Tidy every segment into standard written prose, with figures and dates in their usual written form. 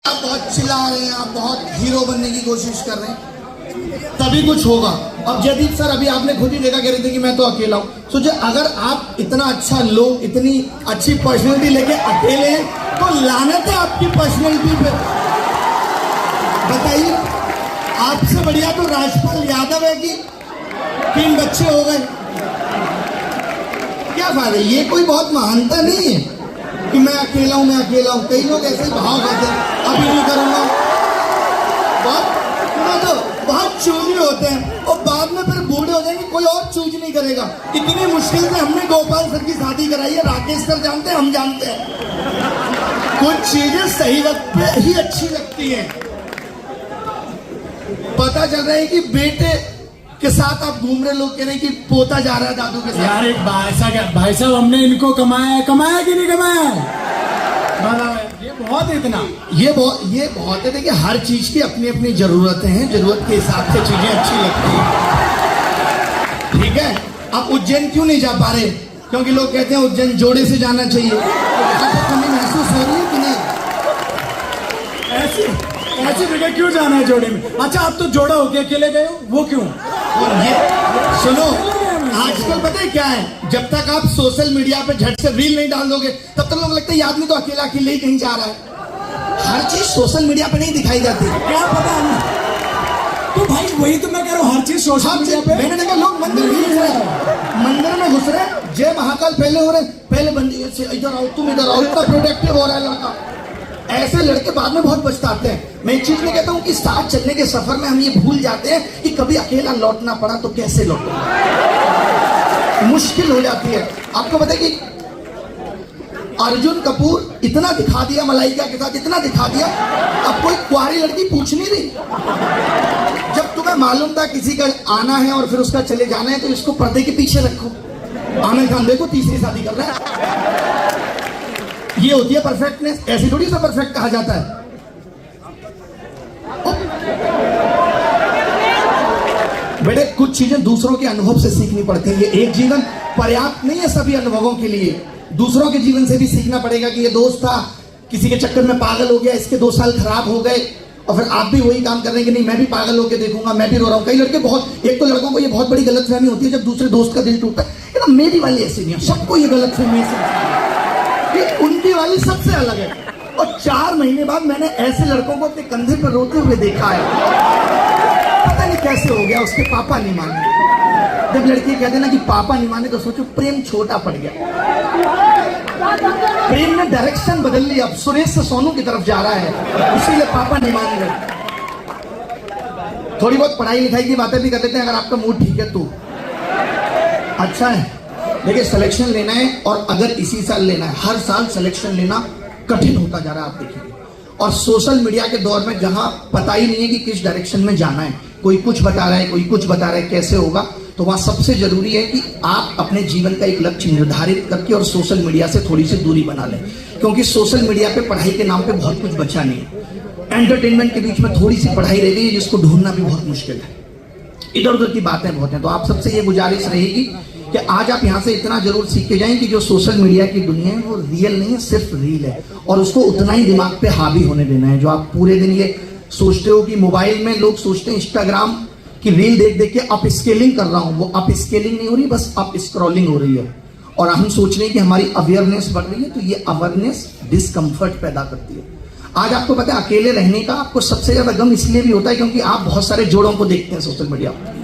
आप बहुत चिल्ला रहे हैं, आप बहुत हीरो बनने की कोशिश कर रहे हैं, तभी कुछ होगा। अब जयदीप सर अभी आपने खुद ही देखा, कह रहे थे कि मैं तो अकेला हूं। सोचे अगर आप इतना अच्छा लोग, इतनी अच्छी पर्सनैलिटी लेके अकेले हैं तो लानत है आपकी पर्सनैलिटी पे। बताइए, आपसे बढ़िया तो राजपाल यादव है कि 3 बच्चे हो गए, क्या फायदा। ये कोई बहुत महानता नहीं है कि मैं अकेला हूं, मैं अकेला हूं। कई लोग ऐसे भाव खाते हैं, अभी नहीं करूंगा, बहुत चूज होते हैं और बाद में फिर बूढ़े हो जाएंगे, कोई और चूज नहीं करेगा। इतनी मुश्किल से हमने गोपाल सर की शादी कराई है, राकेश सर जानते हैं, हम जानते हैं। कुछ चीजें सही वक्त पे ही अच्छी लगती हैं। पता चल रहा है कि बेटे के साथ आप घूम रहे, लोग कह रहे हैं कि पोता जा रहा है दादू के साथ। यार एक भाई साहब हमने इनको कमाया कि नहीं कमाया? ये बहुत है, इतना ये बहुत है। देखिए हर चीज की अपनी अपनी जरूरतें हैं, जरूरत के हिसाब से चीजें अच्छी लगती हैं, ठीक है। आप उज्जैन क्यों नहीं जा पा रहे? क्योंकि लोग कहते हैं उज्जैन जोड़े से जाना चाहिए। कमी महसूस हो रही है कि नहीं? ऐसी जगह क्यों जाना है जोड़े में? अच्छा आप तो जोड़ा होके अकेले गए हो, वो क्यों? और ये सुनो, आजकल पता है क्या है, जब तक आप सोशल मीडिया पे झट से रील नहीं डाल दोगे तब तक लोग लगता है ये आदमी तो अकेला अकेले ही कहीं जा रहा है। हर चीज सोशल मीडिया पे नहीं दिखाई जाती, क्या पता हमें। तो भाई वही तो मैं कह रहा हूँ, हर चीज सोशल मीडिया पे। मैंने देखा लोग मंदिर में घुस रहे, मंदिर में घुस रहे, जय महाकाल पहले हो रहे, पहले बंदी से इधर आओ, तुम इधर आओ, इतना प्रोडक्टिव हो रहा है लड़का। ऐसे लड़के बाद में बहुत पछताते हैं। मैं एक चीज नहीं कहता हूँ कि साथ चलने के सफर में हम ये भूल जाते हैं कि कभी अकेला लौटना पड़ा तो कैसे लौटना, मुश्किल हो जाती है। आपको पता है कि अर्जुन कपूर इतना दिखा दिया मलाइका के साथ, इतना दिखा दिया, अब कोई कुंवारी लड़की पूछ नहीं रही। जब तुम्हें मालूम था किसी का आना है और फिर उसका चले जाना है तो इसको पर्दे के पीछे रखो। आमिर खान देखो तीसरी शादी कर रहा है, ये होती है परफेक्टनेस। ऐसी थोड़ी सा परफेक्ट कहा जाता है। बेटे कुछ चीजें दूसरों के अनुभव से सीखनी पड़ती है। ये एक जीवन पर्याप्त नहीं है सभी अनुभवों के लिए, दूसरों के जीवन से भी सीखना पड़ेगा कि ये दोस्त था किसी के चक्कर में पागल हो गया, इसके 2 साल खराब हो गए और फिर आप भी वही काम कर रहे हैं कि नहीं मैं भी पागल होकर देखूंगा, मैं भी रो रहा हूं। कई लड़के बहुत, एक तो लड़कों को ये बहुत बड़ी गलतफहमी होती है जब दूसरे दोस्त का दिल टूटता है कि ना मेरी वाली ऐसी नहीं है, सबको ये गलतफहमी है, उनकी वाली सबसे अलग है। और 4 महीने बाद मैंने ऐसे लड़कों को अपने कंधे पर रोते हुए देखा है, पता नहीं कैसे हो गया, उसके पापा नहीं माने। जब लड़की कहते ना कि पापा नहीं माने तो सोचो प्रेम छोटा पड़ गया, प्रेम ने डायरेक्शन बदल ली, अब सुरेश से सोनू की तरफ जा रहा है, इसीलिए पापा नहीं मान रहे। थोड़ी बहुत पढ़ाई लिखाई की बातें भी कर लेते हैं अगर आपका मूड ठीक है तो अच्छा है। देखिए सिलेक्शन लेना है और अगर इसी साल लेना है, हर साल सिलेक्शन लेना कठिन होता जा रहा है, आप देखिए। और सोशल मीडिया के दौर में जहां पता ही नहीं है कि किस डायरेक्शन में जाना है, कोई कुछ बता रहा है, कोई कुछ बता रहा है, कैसे होगा, तो वहां सबसे जरूरी है कि आप अपने जीवन का एक लक्ष्य निर्धारित करके और सोशल मीडिया से थोड़ी सी दूरी बना लें। क्योंकि सोशल मीडिया पे पढ़ाई के नाम पे बहुत कुछ बचा नहीं है, एंटरटेनमेंट के बीच में थोड़ी सी पढ़ाई रह गई जिसको ढूंढना भी बहुत मुश्किल है, इधर उधर की बातें बहुत हैं। तो आप सबसे ये गुजारिश रहेगी कि आज आप यहाँ से इतना जरूर सीख के जाएं कि जो सोशल मीडिया की दुनिया है वो रियल नहीं है, सिर्फ रील है, और उसको उतना ही दिमाग पे हावी होने देना है। जो आप पूरे दिन ये सोचते हो कि मोबाइल में लोग सोचते हैं इंस्टाग्राम की रील देख देख के अप स्केलिंग कर रहा हूं, वो अप स्केलिंग नहीं हो रही, बस अप स्क्रॉलिंग हो रही है। और हम सोच रहे हैं कि हमारी अवेयरनेस बढ़ रही है, तो ये अवेयरनेस डिस्कम्फर्ट पैदा करती है। आज आपको पता है अकेले रहने का आपको सबसे ज्यादा गम इसलिए भी होता है क्योंकि आप बहुत सारे जोड़ों को देखते हैं सोशल मीडिया पर,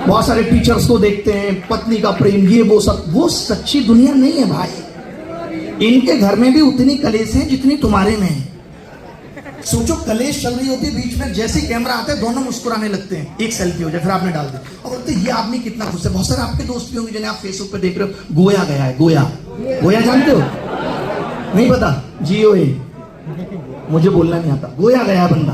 बहुत सारे टीचर्स को देखते हैं, पत्नी का प्रेम, ये वो सब, वो सच्ची दुनिया नहीं है भाई। इनके घर में भी उतनी कलेश है जितनी तुम्हारे में है। सोचो कलेश चल रही होती है, बीच में जैसे कैमरा आता है दोनों मुस्कुराने लगते हैं, एक सेल्फी हो जाए फिर आपने डाल दी और बोलते ये आदमी कितना खुश है। बहुत सारे आपके दोस्त भी होंगे जिन्हें आप फेसबुक पे देख रहे हो, गोया गया है, गोया जानते हो? नहीं पता? GOA, मुझे बोलना नहीं आता। गोया गया बंदा,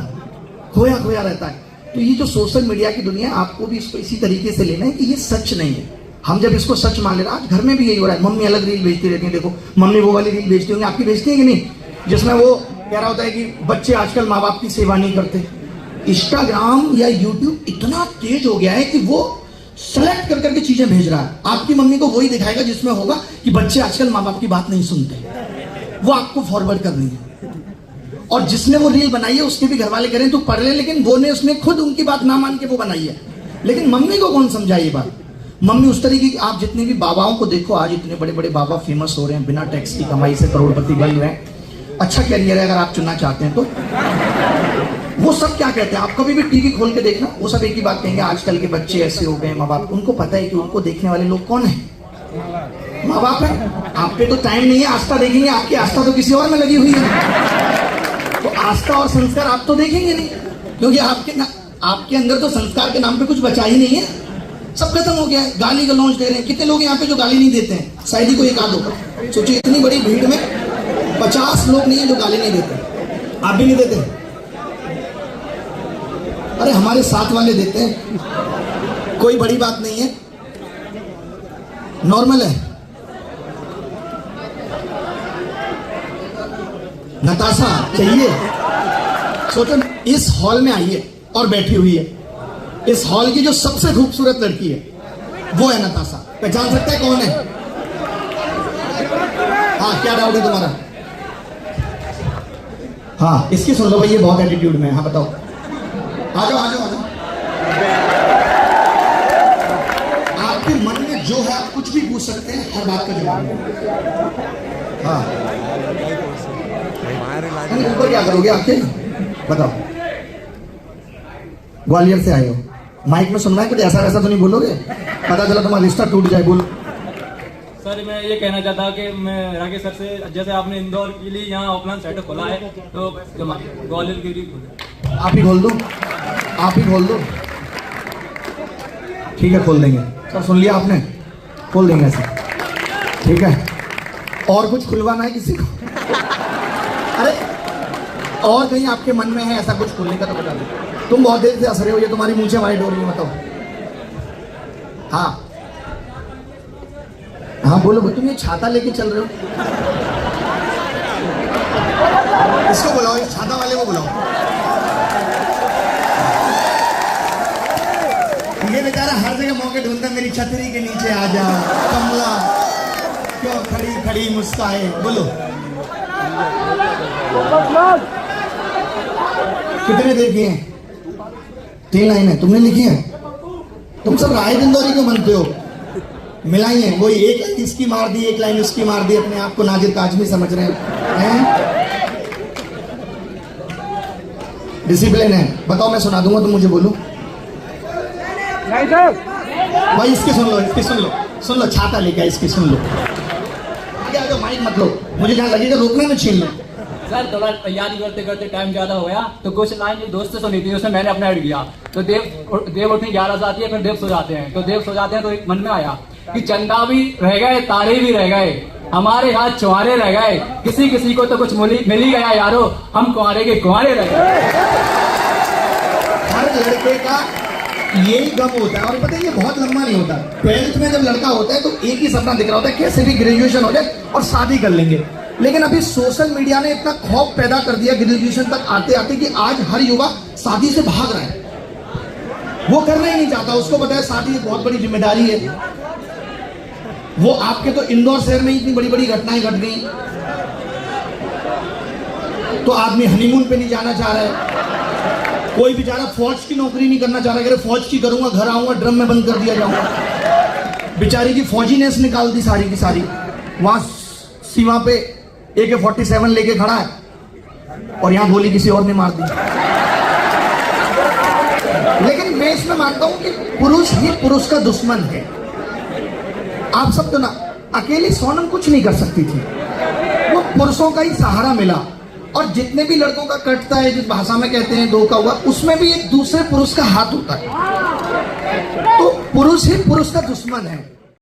खोया रहता है। तो ये जो सोशल मीडिया की दुनिया है, आपको भी इसको इसी तरीके से लेना है कि ये सच नहीं है। हम जब इसको सच मान ले रहे, आज घर में भी यही हो रहा है, मम्मी अलग रील भेजती रहती है, देखो मम्मी वो वाली रील भेजती होंगी, आपकी भेजती है कि नहीं, जिसमें वो कह रहा होता है कि बच्चे आजकल माँ बाप की सेवा नहीं करते। इंस्टाग्राम या यूट्यूब इतना तेज हो गया है कि वो सेलेक्ट कर करके चीजें भेज रहा है। आपकी मम्मी को वही दिखाएगा जिसमें होगा कि बच्चे आजकल माँ बाप की बात नहीं सुनते, वो आपको फॉरवर्ड कर रही है। और जिसने वो रील बनाई है उसके भी घर वाले करें तो पढ़ ले, लेकिन वो ने उसने खुद उनकी बात ना मान के वो बनाई है। लेकिन मम्मी को कौन समझाए ये बात? मम्मी उस तरीके की, आप जितने भी बाबाओं को देखो आज इतने बड़े बड़े बाबा फेमस हो रहे हैं, बिना टैक्स की कमाई से करोड़पति बन रहे हैं, अच्छा कैरियर है अगर आप चुनना चाहते हैं तो। वो सब क्या कहते हैं, आप कभी भी टीवी खोल के देखना, वो सब एक ही बात कहेंगे, आजकल के बच्चे ऐसे हो गए, माँ बाप, उनको पता है कि उनको देखने वाले लोग कौन है, माँ बाप है। आप पे तो टाइम नहीं है आस्था देखेंगे, आपकी आस्था तो किसी और में लगी हुई है। तो आस्था और संस्कार आप तो देखेंगे नहीं, क्योंकि आपके अंदर तो संस्कार के नाम पे कुछ बचा ही नहीं है, सब खत्म हो गया है। गाली गलौज दे रहे हैं, कितने लोग यहाँ पे जो गाली नहीं देते हैं, शायद ही कोई एक आध होगा। सोचिए इतनी बड़ी भीड़ में 50 लोग नहीं है जो गाली नहीं देते, आप भी नहीं देते? अरे हमारे साथ वाले देते हैं, कोई बड़ी बात नहीं है, नॉर्मल है। नताशा चाहिए? सोचो इस हॉल में आई है और बैठी हुई है, इस हॉल की जो सबसे खूबसूरत लड़की है वो है नताशा। पहचान सकते हैं कौन है? हाँ, क्या डाउट है तुम्हारा? हाँ, इसकी सुन लो भाई, ये बहुत एटीट्यूड में है। हाँ बताओ, आ जाओ आ जाओ आ जाओ। आपके मन में जो है आप कुछ भी पूछ सकते हैं, हर बात का जवाब। हाँ, ऊपर क्या करोगे आपके? बताओ। ग्वालियर से आए हो, माइक में सुनना है, कुछ ऐसा वैसा तो नहीं बोलोगे, पता चला तुम्हारा रिश्ता टूट जाए। बोलो। सर मैं ये कहना चाहता हूँ कि मैं राकेश सर से, जैसे आपने इंदौर के लिए यहाँ ऑफलाइन सेटअप खोला है, तो ग्वालियर के लिए आप ही खोल दो, आप ही खोल दो। ठीक है, खोल देंगे सर, सुन लिया आपने, खोल देंगे सर, ठीक है। और कुछ खुलवाना है किसी को? अरे और कहीं आपके मन में है ऐसा कुछ खोलने का तो बता दो। तुम बहुत देर से हंस रहे हो, ये तुम्हारी मूंछें वाइड हो रही है, बताओ। हाँ हाँ बोलो, तुम ये छाता लेके चल रहे हो, इसको बुलाओ, इस छाता वाले को बुलाओ। ये बेचारा हर जगह मौके ढूंढता, मेरी छतरी के नीचे आ जा कमला, क्यों खड़ी खड़ी मुस्काए। बोलो कितने देखिए हैं? 3 लाइन है, तुमने लिखी है? तुम सब राय इंदौरी क्यों बनते हो? मिलाई है, वही एक लाइन इसकी मार दी, एक लाइन उसकी मार दी, अपने आप को नाजिर काजमी समझ रहे हैं। डिसिप्लिन है, बताओ मैं सुना दूंगा, तुम मुझे बोलो। भाई इसकी सुन लो, इसकी सुन लो, सुन लो, छाता लेके आए, इसकी सुन लो। क्या जो माइक मत लो, मुझे जहाँ लगेगा रोकने में छीन लो। सर थोड़ा तैयारी करते करते टाइम ज्यादा हो गया, तो कुछ लाइन एक दोस्त से सुनी थी, उसमें मैंने अपना ऐड किया। तो देव उठनी 11 से आती है, फिर देव सो जाते हैं, तो देव सो जाते हैं तो एक मन में आया कि चंदा भी रह गए, तारे भी रह गए, हमारे हाथ चुहारे रह गए, किसी किसी को तो कुछ मिल ही गया यारो, हम कुंवारे के कुंवारे रह गए। हर लड़के का यही गम होता है, और पता है ये बहुत लंबा नहीं होता। 12th में जब लड़का होता है तो एक ही सपना दिख रहा होता है, कैसे भी ग्रेजुएशन हो जाए और शादी कर लेंगे। लेकिन अभी सोशल मीडिया ने इतना खौफ पैदा कर दिया ग्रेजुएशन तक आते आते कि आज हर युवा शादी से भाग रहा है, वो करना ही नहीं चाहता। उसको पता है शादी एक बहुत बड़ी जिम्मेदारी है। वो आपके तो इंदौर शहर में इतनी बड़ी बड़ी घटनाएं घट गई, तो आदमी हनीमून पे नहीं जाना चाह रहा है, कोई बेचारा फौज की नौकरी नहीं करना चाह रहा है, अगर फौज की करूंगा घर आऊंगा ड्रम में बंद कर दिया जाऊंगा। बेचारी की फौजीनेस निकाल दी सारी की सारी, वहां सीमा पे AK-47 लेके खड़ा है और यहां गोली किसी और ने मार दी। लेकिन मैं इसमें मानता हूं कि पुरुष ही पुरुष का दुश्मन है। आप सब तो ना, अकेली सोनम कुछ नहीं कर सकती थी, वो पुरुषों का ही सहारा मिला। और जितने भी लड़कों का कटता है, जिस भाषा में कहते हैं धोखा हुआ, उसमें भी एक दूसरे पुरुष का हाथ होता है। तो पुरुष ही पुरुष का दुश्मन है।